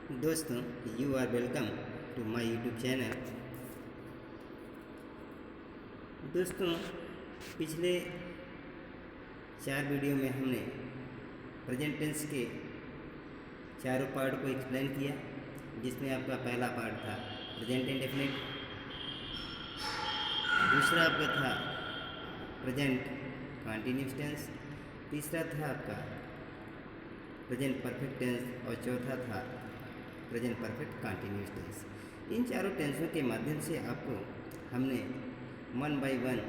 दोस्तों, you are welcome to my YouTube channel. दोस्तों, पिछले 4 वीडियो में हमने प्रेजेंट टेंस के चारों पार्ट को एक्सप्लेन किया, जिसमें आपका पहला पार्ट था प्रेजेंट इंडेफिनिट, दूसरा आपका था प्रेजेंट कंटीन्यूअस टेंस, तीसरा था आपका प्रेजेंट परफेक्ट टेंस और चौथा था प्रेजेंट परफेक्ट कंटीन्यूअस टेंस। इन चारों टेंसों के माध्यम से आपको हमने 1 बाय 1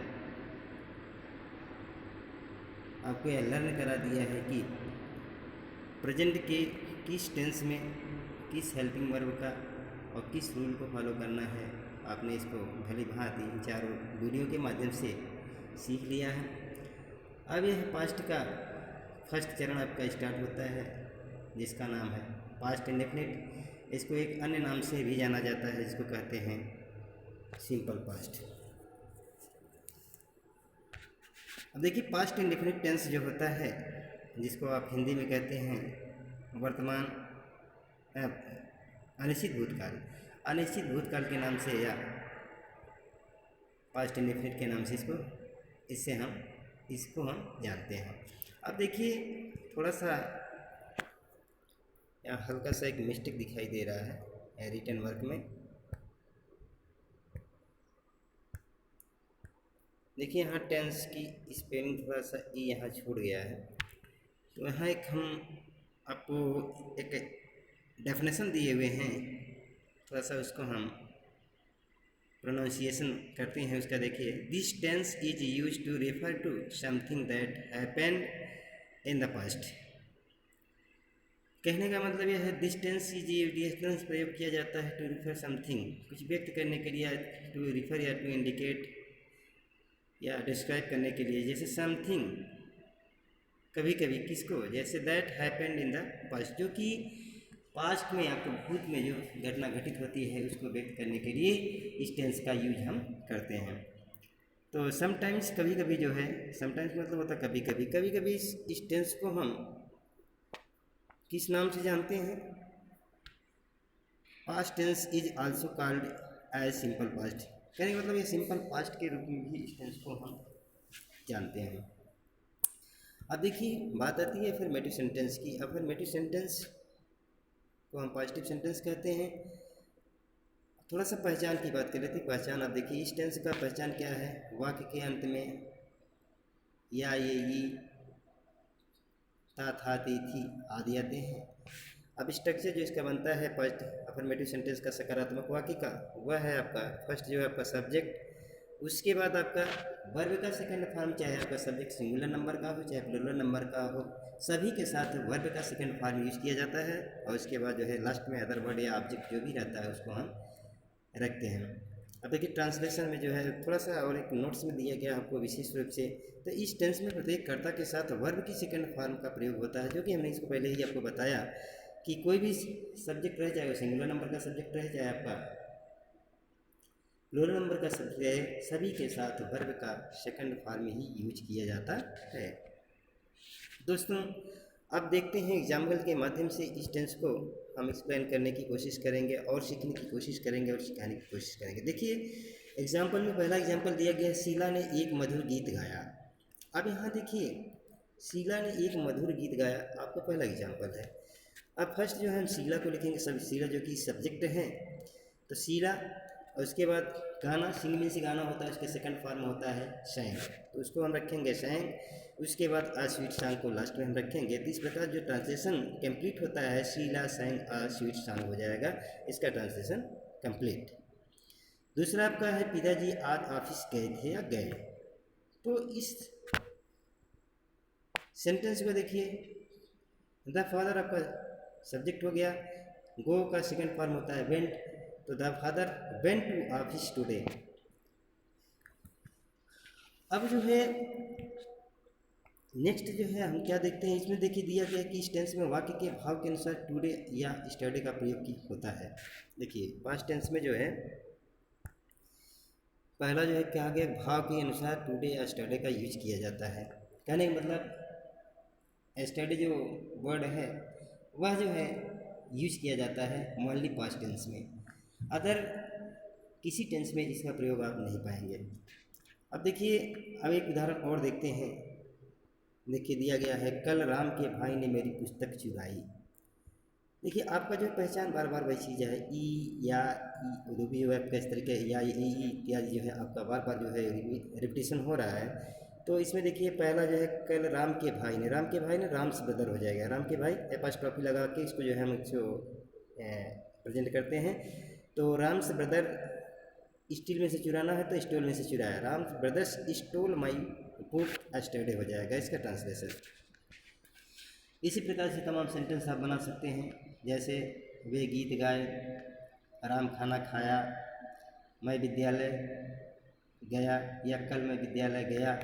आपको यह लर्न करा दिया है कि प्रेजेंट के किस टेंस में किस हेल्पिंग वर्ब का और किस रूल को फॉलो करना है। आपने इसको भली भांति इन चारों वीडियो के माध्यम से सीख लिया है। अब यह पास्ट का फर्स्ट चरण आपका स्टार्ट होता है, जिसका नाम है पास्ट इंडेफिनिट। इसको एक अन्य नाम से भी जाना जाता है, जिसको कहते हैं सिंपल पास्ट। अब देखिए, पास्ट इंडेफिनिट टेंस जो होता है, जिसको आप हिंदी में कहते हैं वर्तमान अनिश्चित भूतकाल, अनिश्चित भूतकाल के नाम से या पास्ट इंडेफिनिट के नाम से इसको हम जानते हैं। अब देखिए, थोड़ा सा यहाँ हल्का सा एक मिस्टेक दिखाई दे रहा है रिटन वर्क में। देखिए, यहाँ टेंस की स्पेलिंग थोड़ा सा ई यहाँ छूट गया है, तो यहाँ एक हम आपको एक डेफिनेशन दिए हुए हैं, थोड़ा सा उसको हम प्रोनाउंसिएशन करते हैं उसका। देखिए, this tense is use to refer to something that happened in the past. कहने का मतलब यह है, दिस टेंस प्रयोग किया जाता है टू रिफर समथिंग, कुछ व्यक्त करने के लिए, टू रिफर या टू इंडिकेट या डिस्क्राइब करने के लिए। जैसे समथिंग कभी कभी किसको, जैसे that happened in the past, जो कि पास्ट में आपको भूत में जो घटना घटित होती है उसको व्यक्त करने के लिए इस टेंस का यूज हम करते हैं। तो समटाइम्स कभी कभी जो है, समटाइम्स मतलब होता कभी कभी, कभी कभी इस टेंस को हम किस नाम से जानते हैं? Past tense is also called as simple past. कहने का मतलब ये सिंपल पास्ट के रूप में भी इस टेंस को हम जानते हैं। अब देखिए, बात आती है अफर्मेटिव सेंटेंस की। अफर्मेटिव सेंटेंस को हम पॉजिटिव सेंटेंस कहते हैं। थोड़ा सा पहचान की बात कर लेते हैं। पहचान, अब देखिए, इस टेंस का पहचान क्या है? वाक्य के अंत में या, ये, ता, था, ती, थी आदि आते हैं। अब स्ट्रक्चर जो इसका बनता है फर्स्ट अफर्मेटिव सेंटेंस का सकारात्मक वाक्य का, वह है आपका फर्स्ट जो है आपका सब्जेक्ट, उसके बाद आपका वर्ब का सेकंड फॉर्म, चाहे आपका सब्जेक्ट सिंगुलर नंबर का हो चाहे प्लूरल नंबर का हो, सभी के साथ वर्ब का सेकंड फॉर्म यूज किया जाता है। और उसके बाद जो है लास्ट में अदर वर्ड या ऑब्जेक्ट जो भी रहता है उसको हम रखते हैं। अब देखिए, ट्रांसलेशन में जो है थोड़ा सा और एक नोट्स में दिया गया आपको विशेष रूप से, तो इस टेंस में प्रत्येक कर्ता के साथ वर्ब की सेकंड फॉर्म का प्रयोग होता है, जो कि हमने इसको पहले ही आपको बताया कि कोई भी सब्जेक्ट रहे, चाहे वो सिंगुलर नंबर का सब्जेक्ट रहे चाहे आपका प्लूरल नंबर का सब्जेक्ट रहे, सभी के साथ वर्ब का सेकंड फॉर्म ही यूज किया जाता है। दोस्तों, अब देखते हैं एग्जाम्पल के माध्यम से इस टेंस को हम एक्सप्लेन करने की कोशिश करेंगे और सीखने की कोशिश करेंगे और सिखाने की कोशिश करेंगे। देखिए, एग्जाम्पल में पहला एग्जाम्पल दिया गया है, शीला ने एक मधुर गीत गाया। अब यहाँ देखिए, शीला ने एक मधुर गीत गाया, आपका पहला एग्जाम्पल है। अब फर्स्ट जो है हम शीला को लिखेंगे, सब शीला जो कि सब्जेक्ट है, तो शीला, और उसके बाद गाना, सिंग मीन से गाना होता है, उसके सेकंड फॉर्म होता है सैंग, तो उसको हम रखेंगे सैंग। उसके बाद आ स्वीट सॉन्ग को लास्ट में हम रखेंगे। तो इस प्रकार जो ट्रांसलेशन कंप्लीट होता है, शीला सैंग आ स्वीट सॉन्ग हो जाएगा, इसका ट्रांसलेशन कंप्लीट। दूसरा आपका है, पिताजी आज ऑफिस गए थे या गए। तो इस सेंटेंस को देखिए, द फादर आपका सब्जेक्ट हो गया, गो का सेकंड फॉर्म होता है वेंट, तो the father went to office today. अब जो है नेक्स्ट जो है हम क्या देखते हैं, इसमें देखिए दिया गया कि इस टेंस में वाक्य के भाव के अनुसार टुडे या स्टरडे का प्रयोग की होता है। देखिए, पास्ट टेंस में जो है पहला जो है क्या गया, भाव के अनुसार टुडे या स्टरडे का यूज किया जाता है। कहने का मतलब स्टडी जो वर्ड है वह जो है यूज किया जाता है ओनली पास्ट टेंस में, अदर किसी टेंस में इसका प्रयोग आप नहीं पाएंगे। अब देखिए, अब एक उदाहरण और देखते हैं। देखिए दिया गया है, कल राम के भाई ने मेरी पुस्तक चुराई। देखिए आपका जो पहचान बार बार वही चीज़ है, ई या ई जो भी है आपका इस तरीके या ई इत्यादि जो है आपका बार बार जो है रिपीटिशन हो रहा है। तो इसमें देखिए पहला जो है, कल राम के भाई ने, राम के भाई ने राम्स ब्रदर हो जाएगा, राम के भाई एपॉस्ट्रोफी लगा के इसको जो है हम इसको प्रेजेंट करते हैं। तो राम्स ब्रदर स्टील में से चुराना है तो स्टोल में से चुराया, Ram's brothers stole my book yesterday हो जाएगा इसका ट्रांसलेशन। इसी प्रकार से तमाम सेंटेंस आप बना सकते हैं, जैसे वे गीत गाए, राम खाना खाया, मैं विद्यालय गया, या कल मैं विद्यालय गया।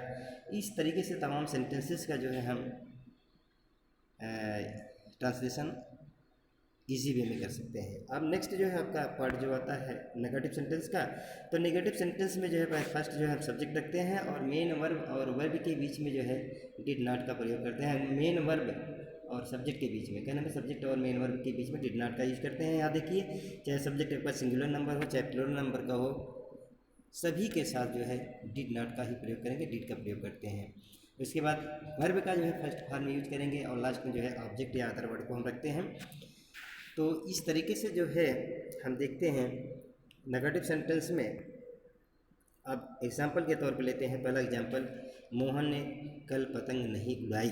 इस तरीके से तमाम सेंटेंसेस का जो है हम ट्रांसलेशन इजी वे में कर सकते हैं। अब नेक्स्ट जो है आपका पार्ट जो आता है नेगेटिव सेंटेंस का, तो नेगेटिव सेंटेंस में जो है फर्स्ट जो है हम सब्जेक्ट रखते हैं और मेन वर्ब और वर्ब के बीच में जो है डिड नॉट का प्रयोग करते हैं। मेन वर्ब और सब्जेक्ट के बीच में, कहने में सब्जेक्ट और मेन वर्ब के बीच में डिड नॉट का यूज करते हैं। यहाँ देखिए, चाहे सब्जेक्ट आपका सिंगुलर नंबर हो चाहे प्लूरल नंबर का हो, सभी के साथ जो है डिड नॉट का ही प्रयोग करेंगे, डिड का प्रयोग करते हैं। उसके बाद वर्ब का जो है फर्स्ट फॉर्म में यूज करेंगे और लास्ट में जो है ऑब्जेक्ट या अदर वर्ड को हम रखते हैं। तो इस तरीके से जो है हम देखते हैं नेगेटिव सेंटेंस में। अब एग्जाम्पल के तौर पे लेते हैं, पहला एग्जाम्पल, मोहन ने कल पतंग नहीं उड़ाई।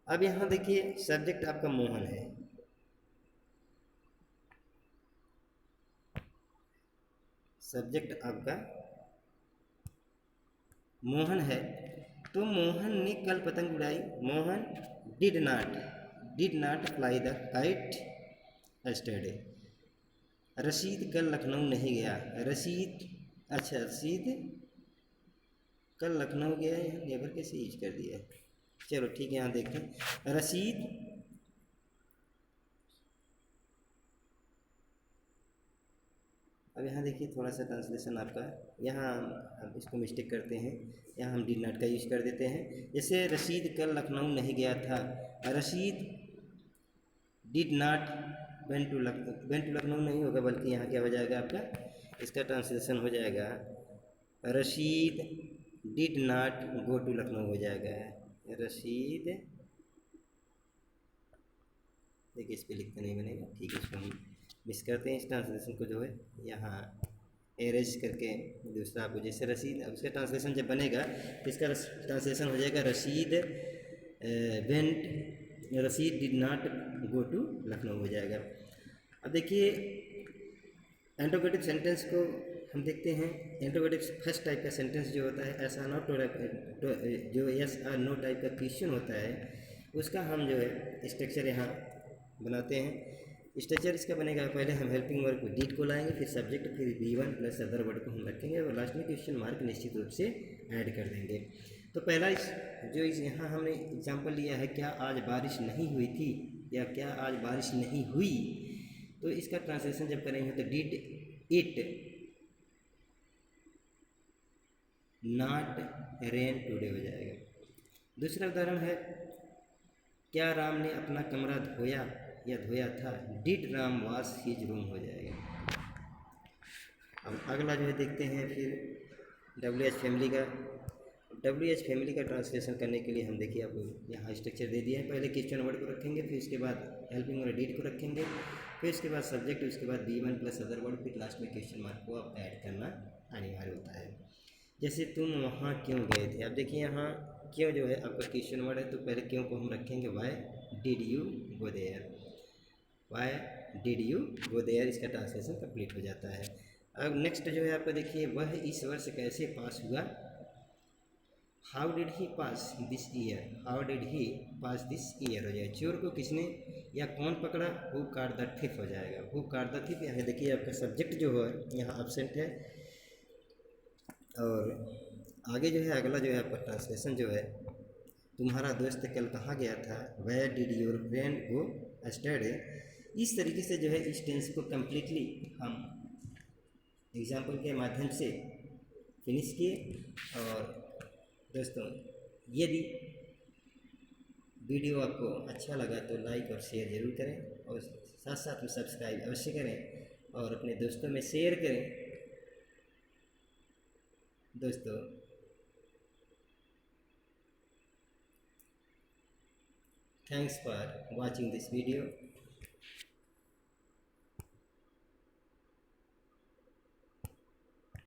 अब यहाँ देखिए सब्जेक्ट आपका मोहन है, सब्जेक्ट आपका मोहन है, तो मोहन ने कल पतंग उड़ाई। Mohan did not fly the kite yesterday. Rashid कल लखनऊ नहीं गया, रशीद, अच्छा रशीद कल लखनऊ गया, यहाँ नेवर कैसे यूज कर दिया है, चलो ठीक है यहाँ देखते हैं। रशीद अब यहाँ देखिए थोड़ा सा ट्रांसलेशन आपका, यहाँ हम इसको मिस्टेक करते हैं, यहाँ हम डिड नॉट का यूज कर देते हैं। जैसे रशीद कल लखनऊ नहीं गया था, Rashid did not went to Lucknow नहीं होगा, बल्कि यहाँ क्या हो जाएगा आपका, इसका ट्रांसलेशन हो जाएगा Rashid did not go to Lucknow हो जाएगा। रशीद, देखिए इस पर लिखते नहीं बनेगा, ठीक है, इसको हम मिस करते हैं। इस ट्रांसलेशन को जो है यहाँ एरेज करके दूसरा आपको, जैसे रशीद, अब इसका ट्रांसलेशन जब बनेगा तो इसका ट्रांसलेशन हो जाएगा Rashid Rashid did not go to Lucknow हो जाएगा। अब देखिए इंटरोगेटिव सेंटेंस को हम देखते हैं। इंटरोगेटिव फर्स्ट टाइप का सेंटेंस जो होता है, ऐसा नॉट जो यस और नो टाइप का क्वेश्चन होता है, उसका हम जो है स्ट्रक्चर यहाँ बनाते हैं। स्ट्रक्चर इसका बनेगा, पहले हम हेल्पिंग वर्ब डिड को लाएंगे, फिर सब्जेक्ट, फिर V1 प्लस अदर वर्ड को हम रखेंगे और लास्ट में क्वेश्चन मार्क निश्चित रूप से ऐड कर देंगे। तो पहला यहाँ हमने एग्जांपल लिया है, क्या आज बारिश नहीं हुई थी, या क्या आज बारिश नहीं हुई, तो इसका ट्रांसलेशन जब करेंगे तो did it not rain today हो जाएगा। दूसरा उदाहरण है, क्या राम ने अपना कमरा धोया या धोया था, did Ram wash his room हो जाएगा। अब अगला जो है देखते हैं फिर WH फैमिली का। WH फैमिली का ट्रांसलेशन करने के लिए हम देखिए आपको यहाँ स्ट्रक्चर दे दिया है, पहले क्वेश्चन वर्ड को रखेंगे, फिर उसके बाद हेल्पिंग वर्ड डिड को रखेंगे, फिर उसके बाद सब्जेक्ट, उसके बाद V1 प्लस अदर वर्ड, फिर लास्ट में क्वेश्चन मार्क को आप ऐड करना अनिवार्य होता है। जैसे तुम वहाँ क्यों गए थे, अब देखिए यहाँ क्यों जो है आपका क्वेश्चन वर्ड है, तो पहले क्यों को हम रखेंगे why did you go there, why did you go there, इसका ट्रांसलेशन कंप्लीट हो जाता है। अब नेक्स्ट जो है आपका देखिए, वह इस वर्ष कैसे पास हुआ, how did he pass this year, how did he pass this year हो जाएगा। चोर को किसने या कौन पकड़ा, हु काट द थिफ हो जाएगा, हु काट द थिफ। यहाँ देखिए आपका सब्जेक्ट जो है यहाँ एब्सेंट है, और आगे जो है अगला जो है आपका ट्रांसलेशन जो है, तुम्हारा दोस्त कल कहाँ गया था, where did your friend go yesterday. इस तरीके से जो है इस टेंस को कम्प्लीटली हम एग्जाम्पल के माध्यम से फिनिश किए। और दोस्तों यदि वीडियो आपको अच्छा लगा तो लाइक और शेयर ज़रूर करें, और साथ साथ में सब्सक्राइब अवश्य करें और अपने दोस्तों में शेयर करें। दोस्तों, thanks for watching this video.